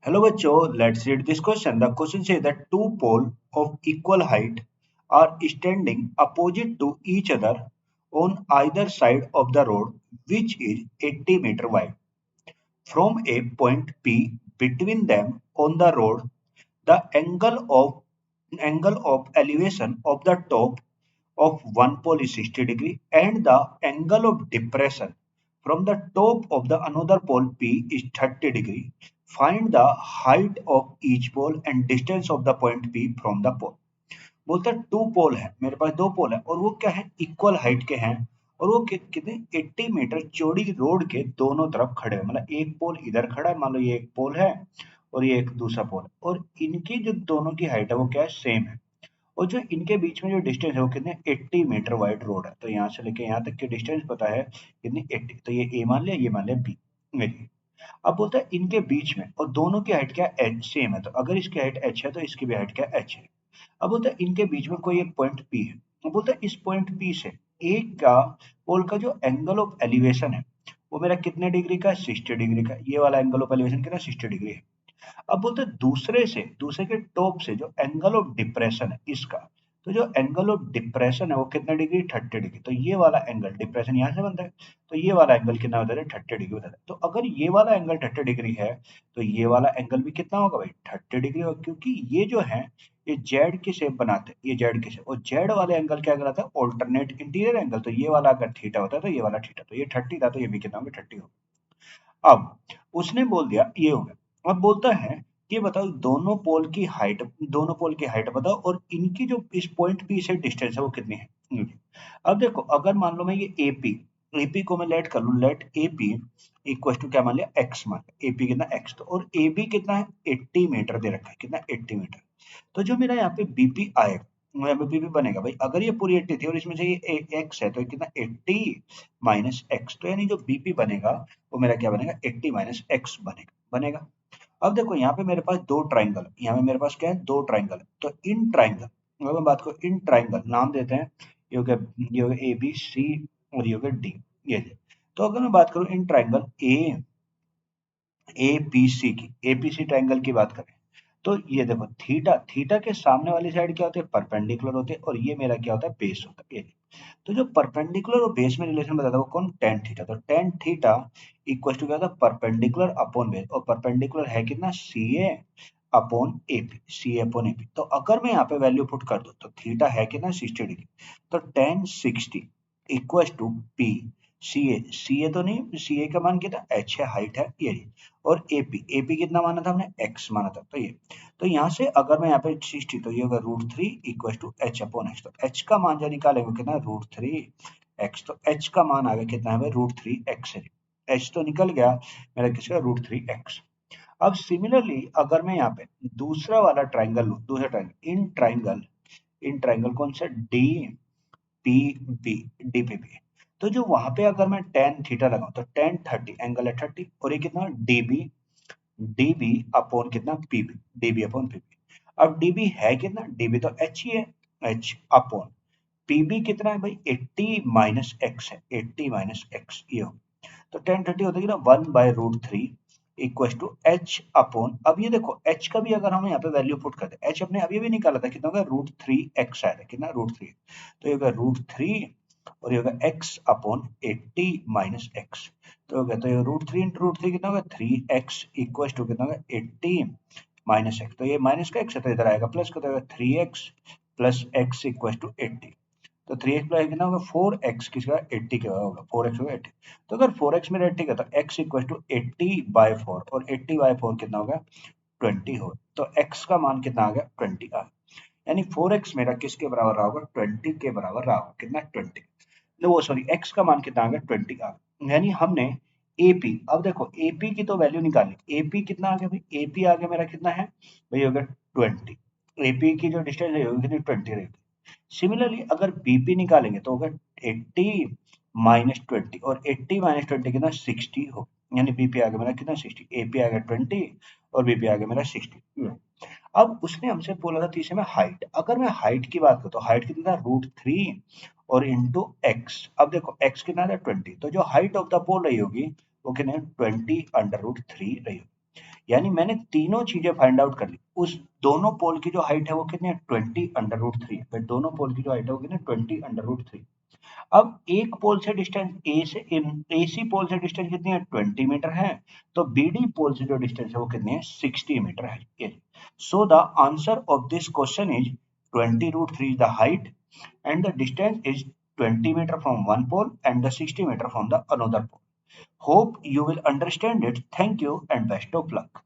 Hello bachcho, let's read this question. The question says that two poles of equal height are standing opposite to each other on either side of the road which is 80 meter wide. From a point P between them on the road, the angle of elevation of the top of one pole is 60 degree and the angle of depression from the top of the another pole P is 30 degree. Find the height of each pole and distance of the point P from the pole. बोलता है to पोल है, मेरे पास दो पोल है और वो क्या है, इक्वल हाइट के हैं और वो कितने 80 मीटर चौड़ी रोड के दोनों तरफ खड़े हैं। मतलब एक पोल इधर खड़ा है, मान लो ये एक पोल है और ये एक दूसरा पोल है और इनकी जो दोनों की हाइट है वो क्या है, सेम है। और जो इनके बीच में जो डिस्टेंस है वो कितने 80 मीटर वाइड रोड है। तो यहाँ से लेके यहाँ तक की डिस्टेंस पता है कितनी 80। तो ये ए मान लिया, ये मान लिया बी मेरी। अब बोलता है इनके बीच में और दोनों की हाइट क्या है, एच सेम है। तो अगर इसकी हाइट एच है तो इसकी भी हाइट क्या है, एच है। अब बोलता है इनके बीच में कोई एक पॉइंट पी है। अब बोलता है इस पॉइंट पी से एक का पोल का जो एंगल ऑफ एलिवेशन है वो मेरा कितने डिग्री का है, 60 डिग्री का। ये वाला एंगल ऑफ एलिवेशन कितना, 60 डिग्री है। अब बोलते हैं दूसरे के टॉप से जो एंगल ऑफ डिप्रेशन है इसका, तो जो एंगल ऑफ डिप्रेशन है वो कितना डिग्री, 30 डिग्री। तो ये वाला एंगल डिप्रेशन यहाँ से बनता है, तो ये वाला एंगल कितना बता है, 30 डिग्री बता है। तो अगर ये वाला एंगल 30 डिग्री है तो ये वाला एंगल भी कितना होगा भाई, 30 डिग्री होगा। क्योंकि ये जो है ये जेड की शेप बनाते हैं, ये जेड की शेप, और जेड वाले एंगल क्या कहलाता है, ऑल्टरनेट इंटीरियर एंगल। तो ये वाला अगर थीटा होता है तो ये वाला थीटा, तो ये 30 था तो ये भी कितना होगा, 30 होगा। अब उसने बोल दिया ये हो गया। अब बोलता है कि बताओ दोनों पोल की हाइट बताओ और इनकी जो इस पॉइंट पी से डिस्टेंस है वो कितनी है। अब देखो अगर मान लो मैं ये एपी को मैं लेट कर लूं, लेट एपी इक्वल टू क्या मान लिया, एक्स मान लिया। एपी कितना, एक्स। तो और ए बी कितना है, 80 मीटर दे रखा है, कितना, 80 मीटर। तो जो मेरा यहाँ पे बीपी आएगा, यहाँ पे बीपी बनेगा भाई, अगर ये पूरी 80 थी और इसमें से ये एक्स है तो ये कितना, 80 माइनस एक्स। तो यानी जो बीपी बनेगा वो मेरा क्या बनेगा, 80 माइनस एक्स बनेगा बनेगा। अब देखो यहाँ पे मेरे पास दो ट्राइंगल, यहाँ पे मेरे पास क्या है, दो ट्राइंगल। तो इन ट्राइंगल, अगर मैं बात करूँ इन ट्राइंगल, नाम देते हैं ये हो गया ए बी सी और ये हो गया डी, ये थे। तो अगर मैं बात करूँ इन ट्राइंगल एपीसी की, एपीसी ट्राइंगल की बात करें तो ये देखो थीटा, थीटा के सामने वाली साइड क्या होती है, परपेंडिकुलर होते हैं और ये मेरा क्या होता है, बेस होता है। ये तो जो परपेंडिकुलर और बेस में रिलेशन बताता है वो कौन, टेन थीटा। तो टेन थीटा इक्वल टू क्या होता है, परपेंडिकुलर अपॉन बेस, और परपेंडिकुलर है कितना, सी ए अपॉन एपी, सी ए अपॉन एपी। तो अगर मैं यहाँ पे वैल्यू पुट कर दूं तो थीटा है कितना, 60 डिग्री। तो tan 60 equal to P C A तो नहीं, सी ए का मान कितना, एच है, हाइट है ये। और एपी, एपी कितना माना था हमने, एक्स माना था। तो ये, तो यहाँ से अगर मैं यहाँ पे 60, तो ये होगा √3 equal to h upon x. तो एच का मान जो निकालेंगे कितना, √3 एक्स। तो एच का मान आ गया कितना है, √3 एक्स है। एच तो निकल गया मेरा किसका, √3 एक्स। अब सिमिलरली अगर मैं यहाँ पे दूसरा वाला ट्राइंगल लूँ, दूसरा ट्राइंगल, इन ट्राइंगल कौन सा, डी पी बी, डीपीबी। तो जो वहां पे अगर मैं टेन थीटा लगाऊं तो टेन 30, एंगल है 30, और ये कितना, डीबी, डीबी अपॉन कितना, पीबी, डीबी अपॉन पीबी। अब डीबी है कितना, डीबी तो एच ही है, एच अपॉन पीबी कितना है भाई, 80 माइनस एक्स है, 80 माइनस एक्स ये हो। तो टेन 30 होता है ना 1/√3 इक्वल टू एच अपॉन, अब ये देखो एच का भी अगर हम यहाँ पे वैल्यू पुट करते हैं, एच अपने अभी भी निकाला था कितना होगा, √3 एक्स आया था, कितना, √3। तो ये होगा √3 और ये होगा एक्स अपॉन 80 माइनस एक्स। तो हो गया, तो ये √3 इंटू √3 कितना होगा, 3x इक्वल टू कितना होगा, 80 माइनस एक्स। तो ये माइनस का एक्स है तो इधर आएगा प्लस का, तो होगा 3x plus x equal to 80। तो 3x प्लस कितना होगा, 4x किसका, 80 का होगा, 4x होगा 80। तो अगर 4x मेरा 80 का तो x इक्वल टू 80/4, और 80/4 कितना होगा, 20 होगा। तो x का मान कितना आ गया, 20 आ गया। यानी 4x मेरा किसके बराबर रहा होगा, 20 के बराबर रहा होगा, कितना, 20। तो वो सॉरी, x का मान कितना आ गया, 20 आ गया। यानी हमने AP, अब देखो AP की तो वैल्यू निकाली, AP कितना आ गया भाई, AP आ गया मेरा कितना है भाई, हो गया 20। AP की जो डिस्टेंस है होगी कितनी, 20 रहेगी। सिमिलरली अगर बीपी निकालेंगे तो होगा 80 माइनस 20, और 80 माइनस 20 कितना, 60 हो। यानी बीपी आ गया मेरा कितना, 60, एपी आ गया 20 और बीपी आ गया मेरा 60। अब उसने हमसे बोला था तीसरे में हाइट, अगर मैं हाइट की बात करूं तो हाइट कितना था, √3 और इंटू एक्स। अब देखो एक्स कितना था, 20। तो जो हाइट ऑफ द पोल रही होगी वो कितने, 20 √3 रही होगी। यानी मैंने तीनों चीजें फाइंड आउट कर ली। उस दोनों पोल की जो हाइट है वो कितनी है 20√3। फिर दोनों पोल की जो हाइट है वो कितनी है 20√3। अब एक पोल से डिस्टेंस AC पोल से डिस्टेंस कितनी है 20 मीटर है, तो BD पोल से जो डिस्टेंस है वो कितनी है 60 मीटर है। So the answer of this question is 20√3 is the height and the distance is 20 meter from one pole and the 60 meter from the another pole. Hope you will understand it. Thank you and best of luck.